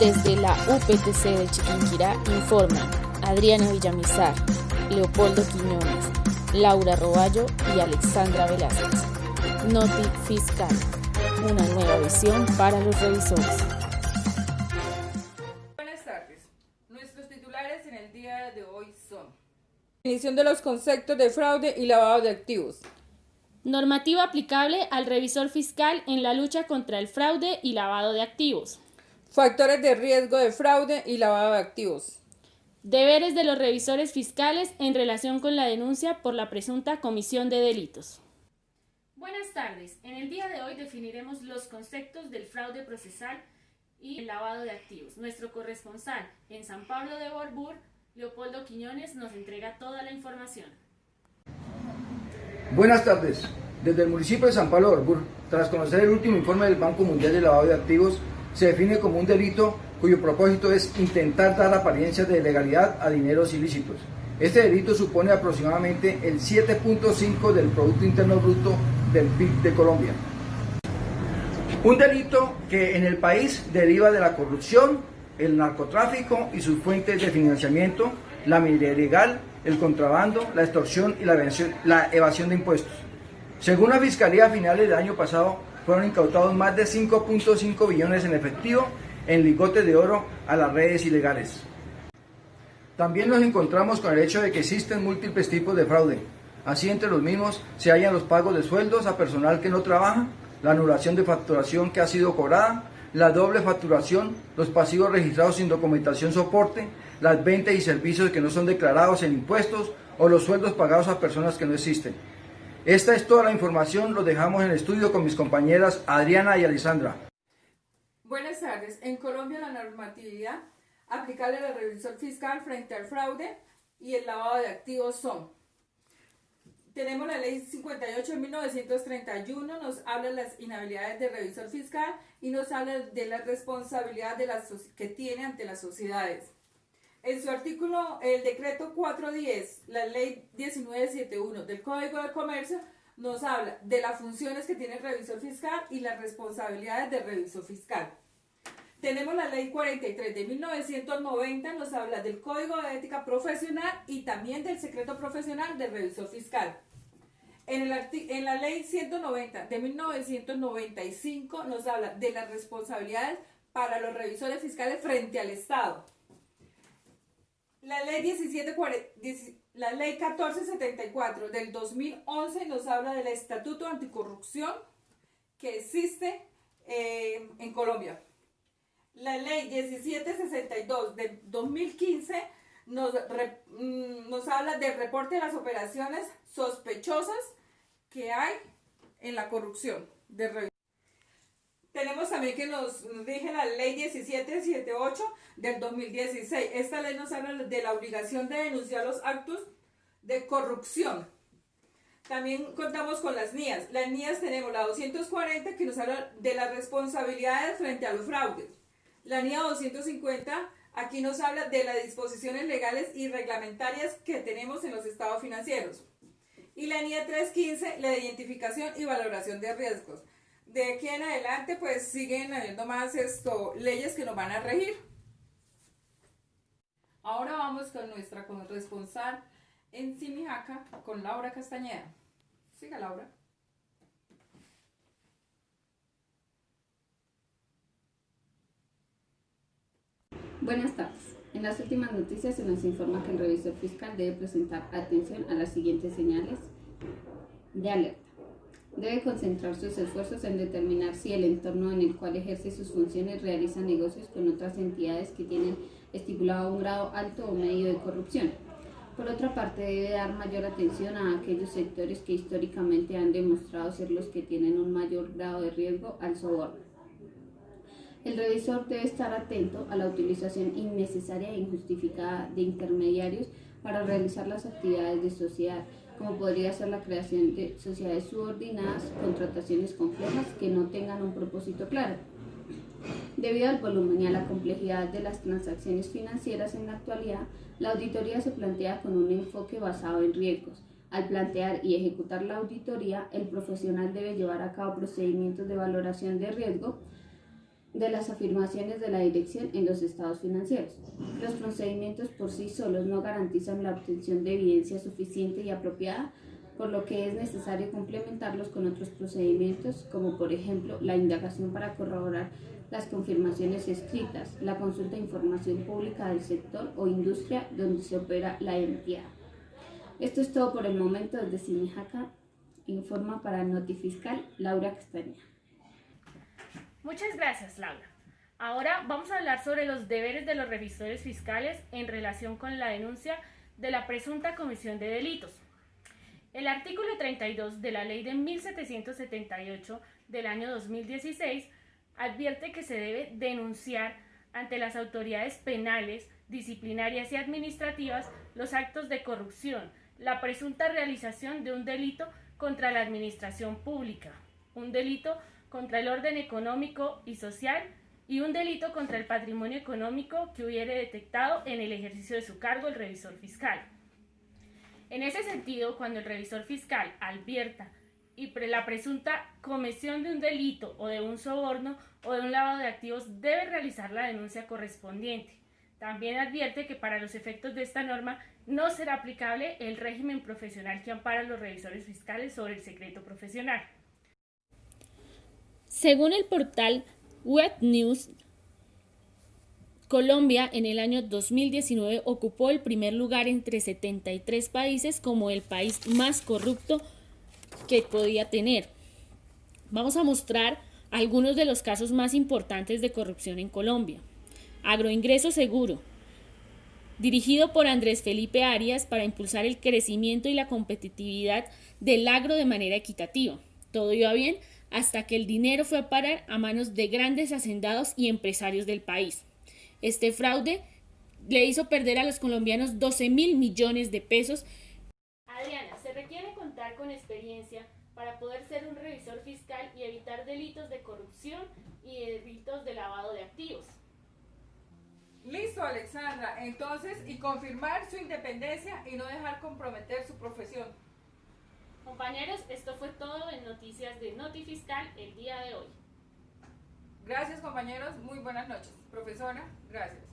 Desde la UPTC de Chiquinquirá informan Adriana Villamizar, Leopoldo Quiñones, Laura Roballo y Alexandra Velázquez. Noti Fiscal, una nueva visión para los revisores. Buenas tardes. Nuestros titulares en el día de hoy son: definición de los conceptos de fraude y lavado de activos. Normativa aplicable al revisor fiscal en la lucha contra el fraude y lavado de activos. Factores de riesgo de fraude y lavado de activos. Deberes de los revisores fiscales en relación con la denuncia por la presunta comisión de delitos. Buenas tardes. En el día de hoy definiremos los conceptos del fraude procesal y el lavado de activos. Nuestro corresponsal en San Pablo de Borbur, Leopoldo Quiñones, nos entrega toda la información. Buenas tardes. Desde el municipio de San Pablo de Borbur, tras conocer el último informe del Banco Mundial de Lavado de Activos, se define como un delito cuyo propósito es intentar dar apariencias de legalidad a dineros ilícitos. Este delito supone aproximadamente el 7.5% del Producto Interno Bruto del PIB de Colombia. Un delito que en el país deriva de la corrupción, el narcotráfico y sus fuentes de financiamiento, la minería ilegal, el contrabando, la extorsión y la evasión de impuestos. Según la Fiscalía, a finales del año pasado fueron incautados más de 5.5 billones en efectivo en lingotes de oro a las redes ilegales. También nos encontramos con el hecho de que existen múltiples tipos de fraude. Así, entre los mismos se hallan los pagos de sueldos a personal que no trabaja, la anulación de facturación que ha sido cobrada, la doble facturación, los pasivos registrados sin documentación soporte, las ventas y servicios que no son declarados en impuestos o los sueldos pagados a personas que no existen. Esta es toda la información, lo dejamos en el estudio con mis compañeras Adriana y Alexandra. Buenas tardes. En Colombia, la normatividad aplicable al revisor fiscal frente al fraude y el lavado de activos son: tenemos la ley 58 de 1931, nos habla de las inhabilidades del revisor fiscal y nos habla de la responsabilidad que tiene ante las sociedades. En su artículo, el decreto 410, la ley 1971 del Código de Comercio, nos habla de las funciones que tiene el revisor fiscal y las responsabilidades del revisor fiscal. Tenemos la ley 43 de 1990, nos habla del Código de Ética Profesional y también del secreto profesional del revisor fiscal. En la ley 190 de 1995 nos habla de las responsabilidades para los revisores fiscales frente al Estado. La ley 1474 del 2011 nos habla del Estatuto Anticorrupción que existe en Colombia. La ley 1762 del 2015 nos habla del reporte de las operaciones sospechosas que hay en la corrupción. Tenemos también que nos rige la ley 1778 del 2016. Esta ley nos habla de la obligación de denunciar los actos de corrupción. También contamos con las NIAs. Las NIAs tenemos la 240 que nos habla de las responsabilidades frente a los fraudes. La NIA 250 aquí nos habla de las disposiciones legales y reglamentarias que tenemos en los estados financieros. Y la NIA 315, la de identificación y valoración de riesgos. De aquí en adelante pues siguen habiendo más leyes que nos van a regir. Ahora vamos con nuestra corresponsal en Simijaca, con Laura Castañeda. Siga, Laura. Buenas tardes. En las últimas noticias se nos informa que el revisor fiscal debe presentar atención a las siguientes señales de alerta. Debe concentrar sus esfuerzos en determinar si el entorno en el cual ejerce sus funciones realiza negocios con otras entidades que tienen estipulado un grado alto o medio de corrupción. Por otra parte, debe dar mayor atención a aquellos sectores que históricamente han demostrado ser los que tienen un mayor grado de riesgo al soborno. El revisor debe estar atento a la utilización innecesaria e injustificada de intermediarios para realizar las actividades de sociedad, como podría ser la creación de sociedades subordinadas, contrataciones complejas que no tengan un propósito claro. Debido al volumen y a la complejidad de las transacciones financieras en la actualidad, la auditoría se plantea con un enfoque basado en riesgos. Al plantear y ejecutar la auditoría, el profesional debe llevar a cabo procedimientos de valoración de riesgo de las afirmaciones de la dirección en los estados financieros. Los procedimientos por sí solos no garantizan la obtención de evidencia suficiente y apropiada, por lo que es necesario complementarlos con otros procedimientos, como por ejemplo la indagación para corroborar las confirmaciones escritas, la consulta de información pública del sector o industria donde se opera la entidad. Esto es todo por el momento desde Simijaca. Informa para Notifiscal Laura Castañeda. Muchas gracias, Laura. Ahora vamos a hablar sobre los deberes de los revisores fiscales en relación con la denuncia de la presunta comisión de delitos. El artículo 32 de la Ley de 1778 del año 2016 advierte que se debe denunciar ante las autoridades penales, disciplinarias y administrativas los actos de corrupción, la presunta realización de un delito contra la administración pública, un delito contra el orden económico y social y un delito contra el patrimonio económico que hubiere detectado en el ejercicio de su cargo el revisor fiscal. En ese sentido, cuando el revisor fiscal advierta la presunta comisión de un delito o de un soborno o de un lavado de activos, debe realizar la denuncia correspondiente. También advierte que para los efectos de esta norma no será aplicable el régimen profesional que ampara a los revisores fiscales sobre el secreto profesional. Según el portal Web News, Colombia en el año 2019 ocupó el primer lugar entre 73 países como el país más corrupto que podía tener. Vamos a mostrar algunos de los casos más importantes de corrupción en Colombia. Agroingreso Seguro, dirigido por Andrés Felipe Arias para impulsar el crecimiento y la competitividad del agro de manera equitativa. Todo iba bien hasta que el dinero fue a parar a manos de grandes hacendados y empresarios del país. Este fraude le hizo perder a los colombianos 12.000 millones de pesos. Adriana, se requiere contar con experiencia para poder ser un revisor fiscal y evitar delitos de corrupción y delitos de lavado de activos. Listo, Alexandra. Entonces, y confirmar su independencia y no dejar comprometer su profesión. Compañeros, esto fue todo en Noticias de Notifiscal el día de hoy. Gracias, compañeros. Muy buenas noches. Profesora, gracias.